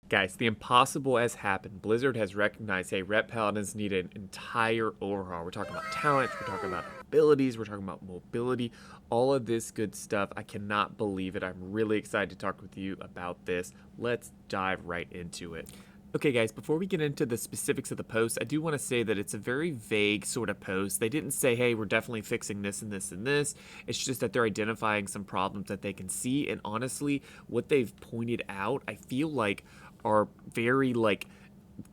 Guys, the impossible has happened. Blizzard has recognized, hey, Ret Paladins need an entire overhaul. We're talking about talents, we're talking about abilities, we're talking about mobility, all of this good stuff. I cannot believe it. I'm really excited to talk with you about this. Let's dive right into it. Okay, guys, before we get into the specifics of the post, I do want to say that it's a very vague sort of post. They didn't say, hey, we're definitely fixing this and this and this. It's just that they're identifying some problems that they can see. And honestly, what they've pointed out, I feel like are very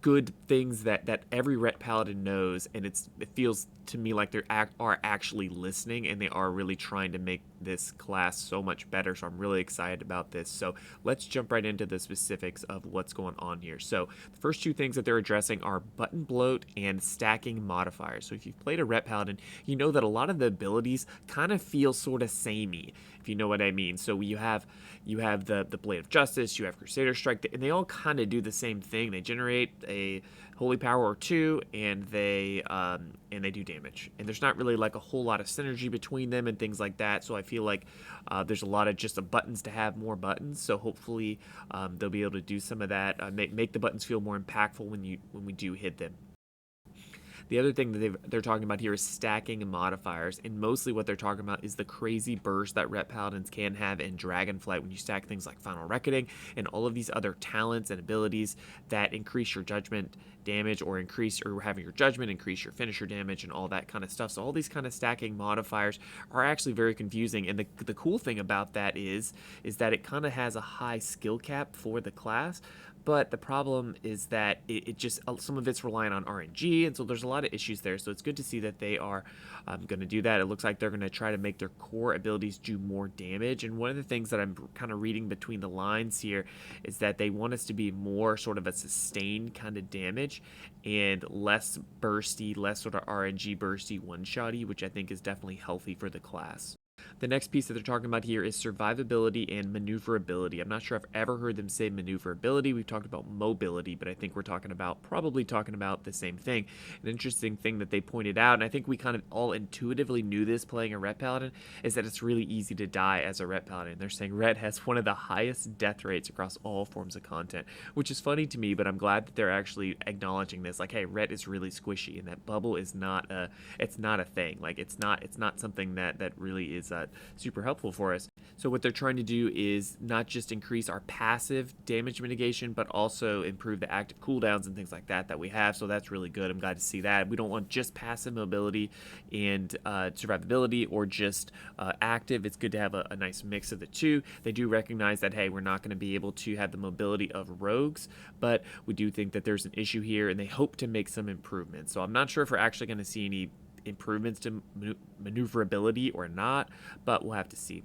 good things that every Ret Paladin knows, and it feels to me like they are actually listening, and they are really trying to make this class so much better. So I'm really excited about this. So let's jump right into the specifics of what's going on here. So the first two things that they're addressing are button bloat and stacking modifiers. So if you've played a Ret Paladin, you know that a lot of the abilities kind of feel sort of samey, if you know what I mean. So you have the Blade of Justice, you have Crusader Strike, and they all kind of do the same thing. They generate a holy power or two, and they do damage. And there's not really like a whole lot of synergy between them and things like that. So I feel like there's a lot of just buttons to have more buttons. So hopefully they'll be able to do some of that, make the buttons feel more impactful when we do hit them. The other thing that they're talking about here is stacking modifiers, and mostly what they're talking about is the crazy burst that Ret Paladins can have in Dragonflight when you stack things like Final Reckoning and all of these other talents and abilities that increase your judgment damage or having your judgment increase your finisher damage and all that kind of stuff. So all these kind of stacking modifiers are actually very confusing, and the cool thing about that is that it kind of has a high skill cap for the class. But the problem is that it just some of it's relying on RNG, and so there's a lot of issues there. So it's good to see that they are going to do that. It looks like they're going to try to make their core abilities do more damage. And one of the things that I'm kind of reading between the lines here is that they want us to be more sort of a sustained kind of damage and less bursty, less sort of RNG bursty, one-shotty, which I think is definitely healthy for the class. The next piece that they're talking about here is survivability and maneuverability. I'm not sure I've ever heard them say maneuverability. We've talked about mobility, but I think we're probably talking about the same thing. An interesting thing that they pointed out, and I think we kind of all intuitively knew this playing a Ret Paladin, is that it's really easy to die as a Ret Paladin. They're saying Ret has one of the highest death rates across all forms of content, which is funny to me, but I'm glad that they're actually acknowledging this. Like, hey, Ret is really squishy, and that bubble is not a thing. Like, it's not something that really is super helpful for us. So what they're trying to do is not just increase our passive damage mitigation, but also improve the active cooldowns and things like that we have. So that's really good. I'm glad to see that. We don't want just passive mobility and survivability or just active. It's good to have a nice mix of the two. They do recognize that, hey, we're not going to be able to have the mobility of rogues, but we do think that there's an issue here, and they hope to make some improvements. So I'm not sure if we're actually going to see any improvements to maneuverability or not, but we'll have to see.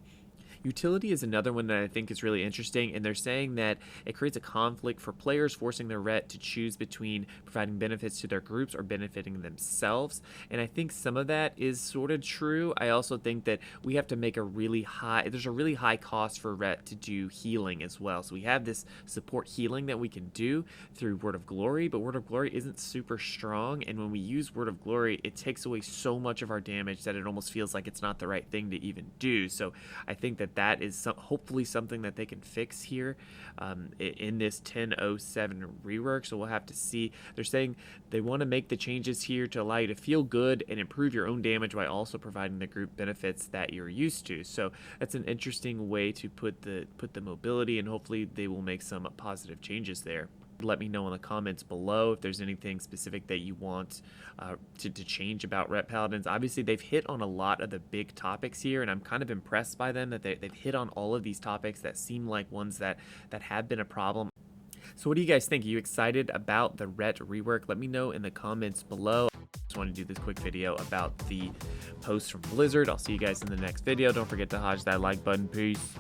Utility is another one that I think is really interesting, and they're saying that it creates a conflict for players, forcing their Ret to choose between providing benefits to their groups or benefiting themselves. And I think some of that is sort of true. I also think that we have to make there's a really high cost for Ret to do healing as well. So we have this support healing that we can do through Word of Glory, but Word of Glory isn't super strong, and when we use Word of Glory, it takes away so much of our damage that it almost feels like it's not the right thing to even do. So I think that is hopefully something that they can fix here in this 10.07 rework. So we'll have to see. They're saying they want to make the changes here to allow you to feel good and improve your own damage while also providing the group benefits that you're used to. So that's an interesting way to put the mobility, and hopefully they will make some positive changes there. Let me know in the comments below if there's anything specific that you want to change about Ret Paladins. Obviously, they've hit on a lot of the big topics here, and I'm kind of impressed by them that they've hit on all of these topics that seem like ones that have been a problem. So what do you guys think? Are you excited about the Ret rework? Let me know in the comments below. I just want to do this quick video about the post from Blizzard. I'll see you guys in the next video. Don't forget to hodge that like button. Peace.